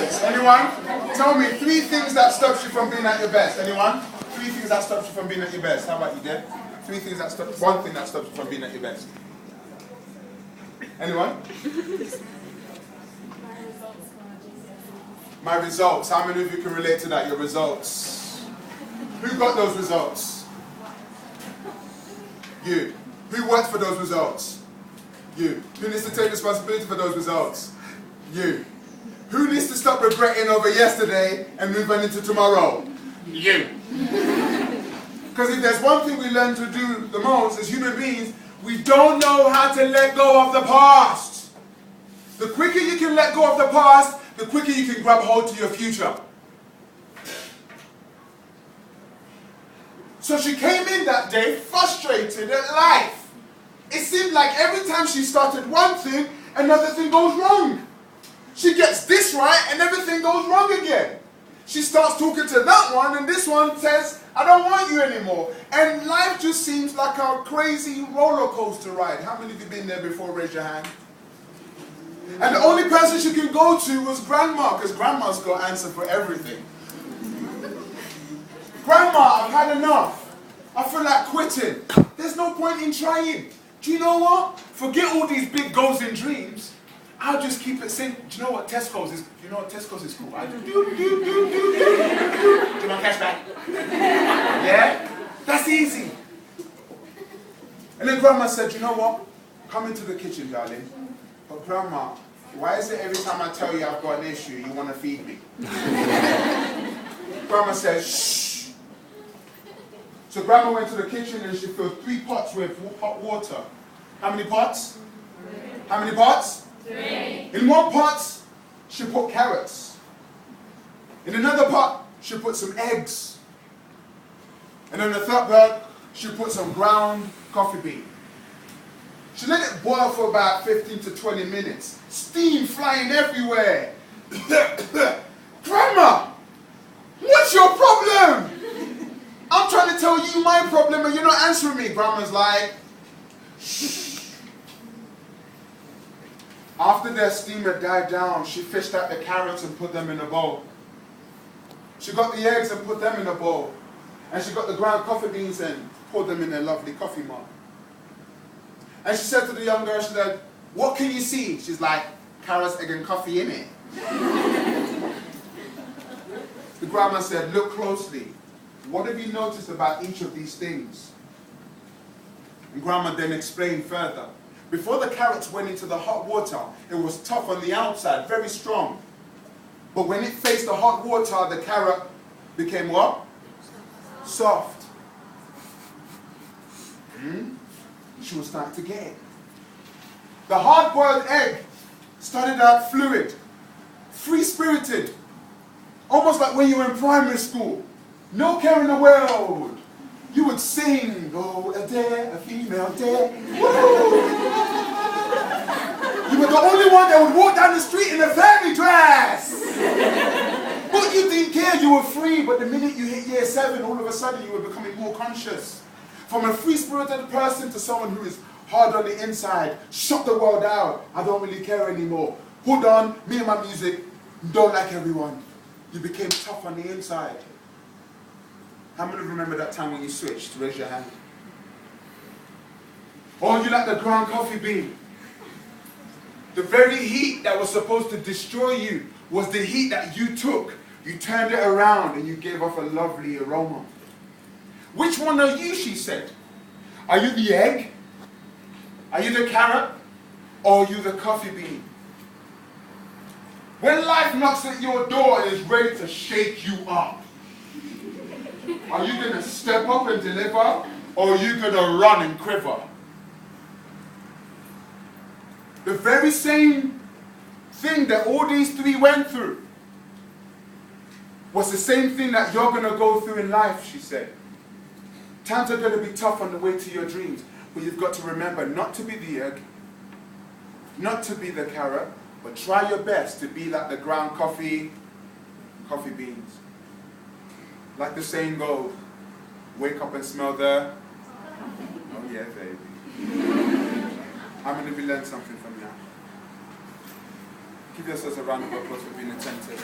Yes. Anyone? Tell me 3 things that stops you from being at your best. Anyone? 3 things that stops you from being at your best. How about you, Deb? 3 things that stop. 1 thing that stops you from being at your best. Anyone? My results. How many of you can relate to that? Your results. Who got those results? You. Who worked for those results? You. Who needs to take responsibility for those results? You. Who needs to stop regretting over yesterday and move on into tomorrow? You. Because if there's one thing we learn to do the most as human beings, we don't know how to let go of the past. The quicker you can let go of the past, the quicker you can grab hold to your future. So she came in that day frustrated at life. It seemed like every time she started one thing, another thing goes wrong. She gets this right and everything goes wrong again. She starts talking to that one and this one says, I don't want you anymore. And life just seems like a crazy roller coaster ride. How many of you been there before? Raise your hand. And the only person she could go to was Grandma, because Grandma's got an answer for everything. Grandma, I've had enough. I feel like quitting. There's no point in trying. Do you know what? Forget all these big goals and dreams. I'll just keep it simple. Do you know what Tesco's is? Do you know what Tesco's is called? I do. Do you want cash back? Yeah? That's easy. And then Grandma said, you know what? Come into the kitchen, darling. But Grandma, why is it every time I tell you I've got an issue, you want to feed me? Grandma says, shh. So Grandma went to the kitchen and she filled 3 pots with hot water. How many pots? 3. How many pots? 3. In one pot, she put carrots. In another pot, she put some eggs. And in the third pot, she put some ground coffee bean. She let it boil for about 15 to 20 minutes. Steam flying everywhere. Grandma, what's your problem? I'm trying to tell you my problem and you're not answering me. Grandma's like, shh. After their steam had died down, she fished out the carrots and put them in a bowl. She got the eggs and put them in a bowl. And she got the ground coffee beans and poured them in a lovely coffee mug. And she said to the young girl, she said, what can you see? She's like, carrots, egg and coffee in it. The grandma said, look closely. What have you noticed about each of these things? And Grandma then explained further. Before the carrots went into the hot water, it was tough on the outside, very strong. But when it faced the hot water, the carrot became what? Soft. She was starting to get it. The hard-boiled egg started out fluid, free-spirited, almost like when you were in primary school. No care in the world. You would sing, oh, a dare, a female dare. Woo! You were the only one that would walk down the street in a fairy dress. But you didn't care, you were free. But the minute you hit year 7, all of a sudden you were becoming more conscious. From a free-spirited person to someone who is hard on the inside, shut the world out. I don't really care anymore. Hold on, me and my music, don't like everyone. You became tough on the inside. How many remember that time when you switched? Raise your hand. Oh, you like the ground coffee bean. The very heat that was supposed to destroy you was the heat that you took. You turned it around and you gave off a lovely aroma. Which one are you, she said? Are you the egg? Are you the carrot? Or are you the coffee bean? When life knocks at your door and is ready to shake you up, are you going to step up and deliver? Or are you going to run and quiver? The very same thing that all these 3 went through was the same thing that you're going to go through in life, she said. Times are going to be tough on the way to your dreams, but you've got to remember not to be the egg, not to be the carrot, but try your best to be like the ground coffee beans. Like the saying goes, wake up and smell the... Oh yeah, baby. How many of you learned something from that? Give yourselves a round of applause for being attentive.